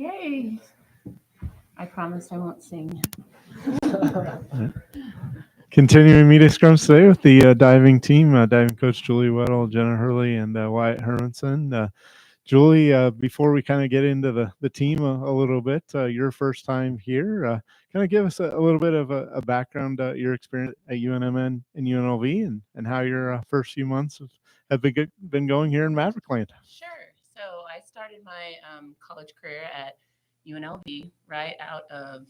Yay! I promise I won't sing. Continuing media scrums today with the diving team, diving coach Julie Weddle, Jenna Hurley, and Wyatt Hermanson. Julie, before we kind of get into the team a little bit, your first time here, kind of give us a little bit of a background, your experience at UNMN and UNLV, and how your first few months have been going here in Maverick Land. Sure. So I started my college career at UNLV right out of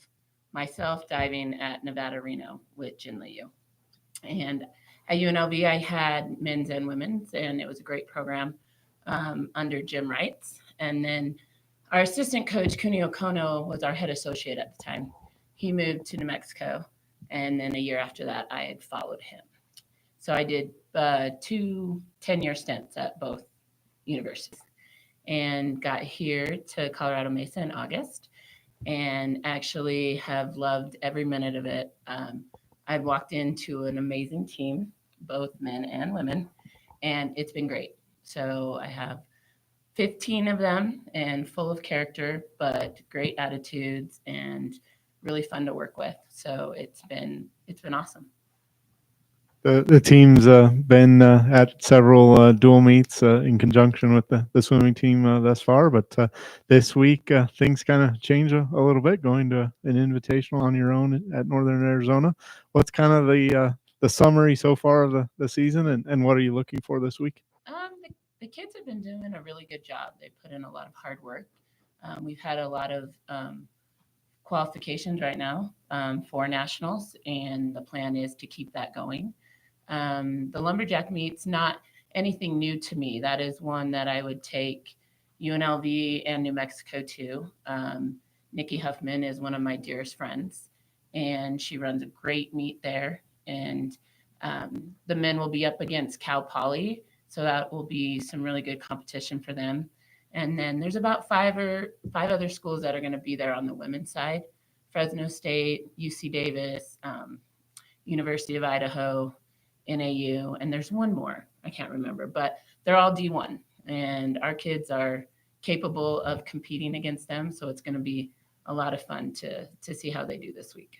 myself diving at Nevada Reno with Jen Liu. And at UNLV, I had men's and women's, and it was a great program under Jim Wrights. And then our assistant coach, Kunio Kono, was our head associate at the time. He moved to New Mexico, and then a year after that, I had followed him. So I did 2 10-year stints at both universities and got here to Colorado Mesa in August and actually have loved every minute of it. I've walked into an amazing team, both men and women, and it's been great. So I have 15 of them and full of character, but great attitudes and really fun to work with. So it's been awesome. The team's been at several dual meets in conjunction with the swimming team thus far, but this week things kind of change a little bit, going to an invitational on your own at Northern Arizona. What's kind of the summary so far of the season, and what are you looking for this week? The kids have been doing a really good job. They put in a lot of hard work. We've had a lot of qualifications right now for nationals, and the plan is to keep that going. The lumberjack meet's not anything new to me. That is one that I would take UNLV and New Mexico to. Nikki Huffman is one of my dearest friends, and she runs a great meet there. And the men will be up against Cal Poly, so that will be some really good competition for them. And then there's about five other schools that are going to be there on the women's side: Fresno State, UC Davis, University of Idaho, NAU, and there's one more I can't remember, but they're all D1, and our kids are capable of competing against them. So it's going to be a lot of fun to see how they do this week.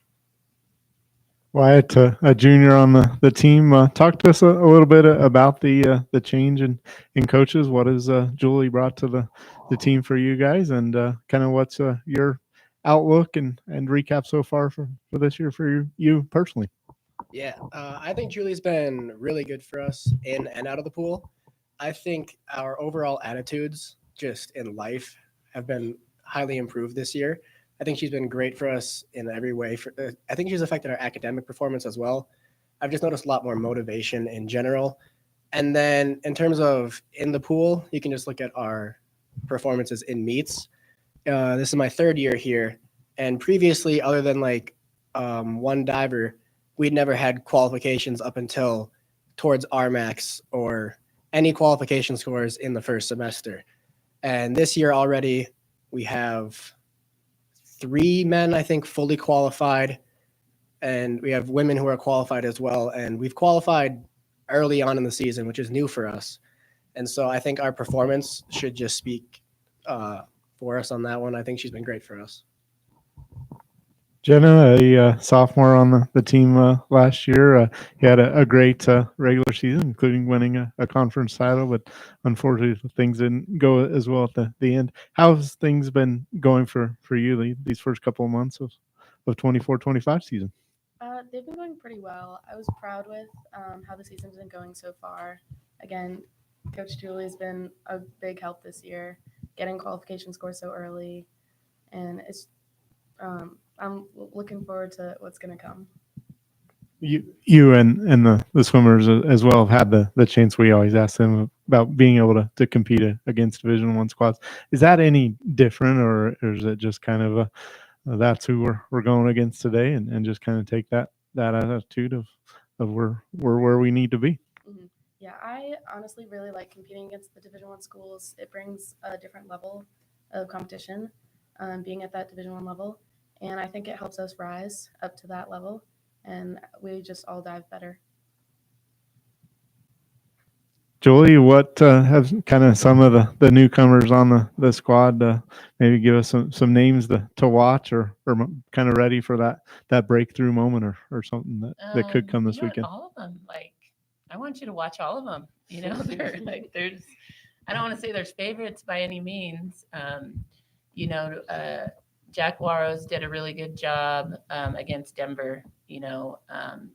Wyatt, a junior on the team, talk to us a little bit about the change in coaches. What has Julie brought to the team for you guys, and kind of what's your outlook and recap so far for this year for you personally? Yeah, I think Julie's been really good for us in and out of the pool. I think our overall attitudes just in life have been highly improved this year. I think she's been great for us in every way. I think she's affected our academic performance as well. I've just noticed a lot more motivation in general. And then in terms of in the pool, you can just look at our performances in meets. This is my 3rd year here. And previously, other than one diver, we'd never had qualifications up until towards RMAX or any qualification scores in the first semester. And this year already, we have 3 men, I think, fully qualified, and we have women who are qualified as well. And we've qualified early on in the season, which is new for us. And so I think our performance should just speak for us on that one. I think she's been great for us. Jenna, a sophomore on the team last year, he had a great regular season, including winning a conference title, but unfortunately things didn't go as well at the end. How's things been going for you these first couple of months of 24-25 season? They've been going pretty well. I was proud with how the season's been going so far. Again, Coach Julie has been a big help this year, getting qualification scores so early, and it's I'm looking forward to what's going to come. You and the swimmers as well have had the chance. We always ask them about being able to compete against Division I squads. Is that any different, or is it just kind of that's who we're going against today, and just kind of take that attitude of we're where we need to be? Mm-hmm. Yeah, I honestly really like competing against the Division I schools. It brings a different level of competition, being at that Division I level, and I think it helps us rise up to that level, and we just all dive better. Julie, what have kind of some of the newcomers on the squad? Maybe give us some names to watch or kind of ready for that breakthrough moment or something that could come this weekend. All of them. Like, I want you to watch all of them. They're like, I don't want to say there's favorites by any means. Jack Warros did a really good job against Denver,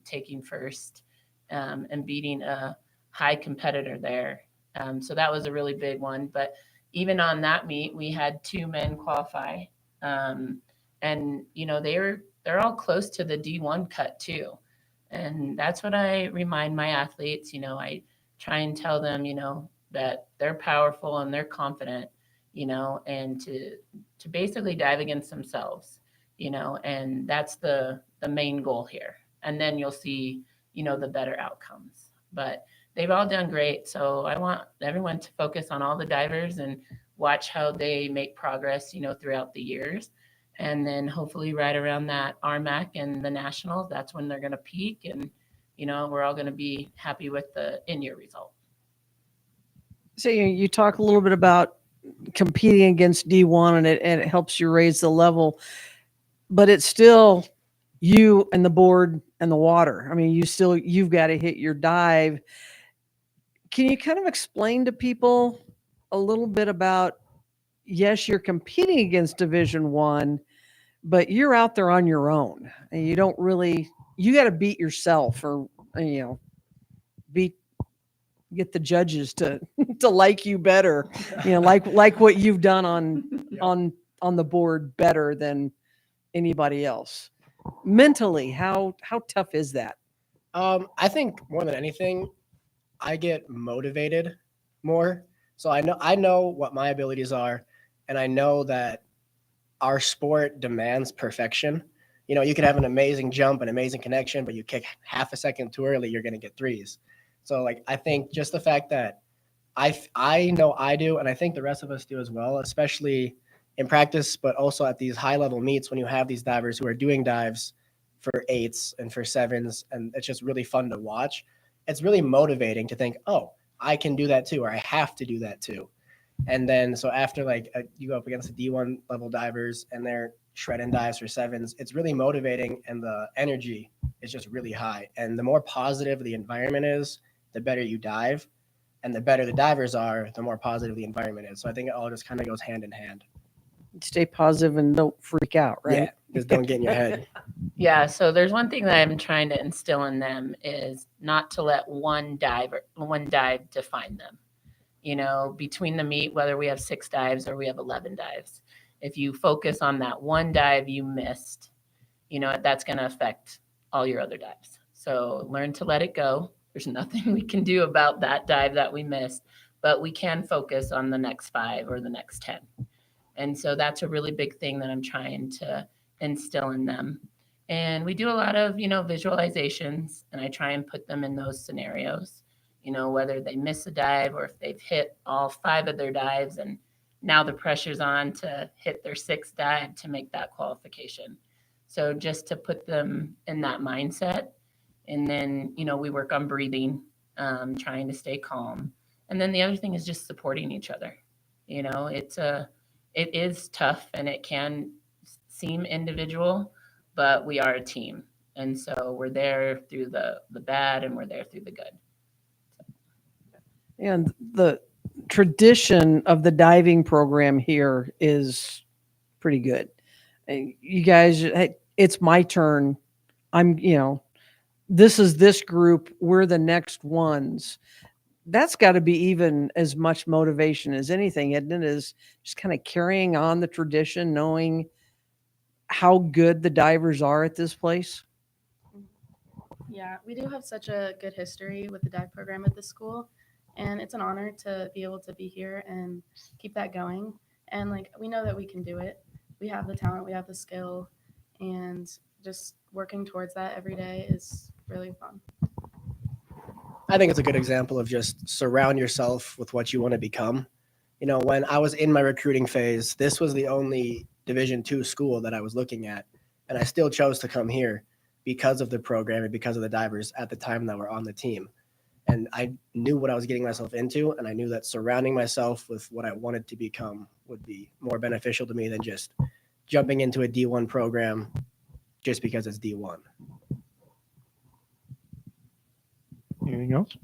taking first and beating a high competitor there. So that was a really big one. But even on that meet, we had 2 men qualify. And, they're all close to the D1 cut too. And that's what I remind my athletes. I try and tell them, that they're powerful and they're confident, and to basically dive against themselves, and that's the main goal here. And then you'll see, the better outcomes. But they've all done great. So I want everyone to focus on all the divers and watch how they make progress, throughout the years. And then hopefully right around that RMAC and the Nationals, that's when they're going to peak. And, we're all going to be happy with the in-year result. So you talk a little bit about competing against D1 and it helps you raise the level, but it's still you and the board and the water. I mean, you've got to hit your dive. Can you kind of explain to people a little bit about, yes, you're competing against Division I, but you're out there on your own and you got to beat yourself or, get the judges to like you better, like what you've done on the board better than anybody else. Mentally, how tough is that? I think more than anything, I get motivated more. So I know what my abilities are, and I know that our sport demands perfection. You can have an amazing jump, an amazing connection, but you kick half a second too early, you're going to get threes. So I think just the fact that I know I do, and I think the rest of us do as well, especially in practice, but also at these high level meets when you have these divers who are doing dives for 8s and for 7s, and it's just really fun to watch. It's really motivating to think, oh, I can do that too, or I have to do that too. And then so after you go up against the D1 level divers and they're shredding dives for 7s, it's really motivating and the energy is just really high. And the more positive the environment is, the better you dive, and the better the divers are, the more positive the environment is. So I think it all just kind of goes hand in hand. Stay positive and don't freak out, right? Yeah, just don't get in your head. Yeah, so there's one thing that I'm trying to instill in them is not to let one dive define them. Between the meet, whether we have 6 dives or we have 11 dives, if you focus on that one dive you missed, that's going to affect all your other dives. So learn to let it go. There's nothing we can do about that dive that we missed, but we can focus on the next 5 or the next 10. And so that's a really big thing that I'm trying to instill in them. And we do a lot of, visualizations, and I try and put them in those scenarios, whether they miss a dive or if they've hit all 5 of their dives and now the pressure's on to hit their 6th dive to make that qualification. So just to put them in that mindset. And then, we work on breathing, trying to stay calm. And then the other thing is just supporting each other. It is tough and it can seem individual, but we are a team. And so we're there through the bad and we're there through the good. And the tradition of the diving program here is pretty good. You guys, it's my turn. This is this group. We're the next ones. That's got to be even as much motivation as anything, isn't it? Is just kind of carrying on the tradition, knowing how good the divers are at this place. Yeah, we do have such a good history with the dive program at this school, and it's an honor to be able to be here and keep that going. And we know that we can do it. We have the talent, we have the skill, and just working towards that every day is really fun. I think it's a good example of just surround yourself with what you want to become. When I was in my recruiting phase, this was the only Division II school that I was looking at, and I still chose to come here because of the program and because of the divers at the time that were on the team. And I knew what I was getting myself into, and I knew that surrounding myself with what I wanted to become would be more beneficial to me than just jumping into a D1 program just because it's D1. Anything else?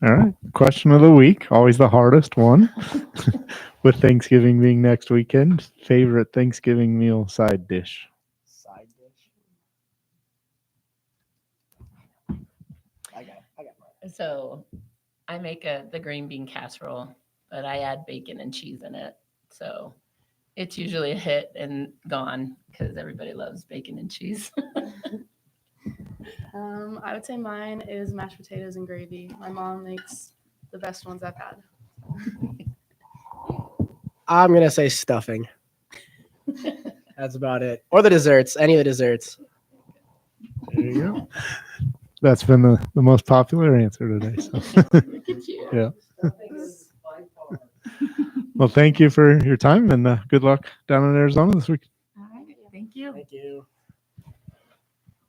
All right. Question of the week, always the hardest one. With Thanksgiving being next weekend, favorite Thanksgiving meal side dish? Side dish. I got mine. So I make the green bean casserole, but I add bacon and cheese in it. So it's usually a hit and gone because everybody loves bacon and cheese. I would say mine is mashed potatoes and gravy. My mom makes the best ones I've had. I'm gonna say stuffing. That's about it. Or the desserts, any of the desserts. There you go. That's been the most popular answer today. So. Look at you. Yeah. Well, thank you for your time and good luck down in Arizona this week. All right. Thank you. Thank you.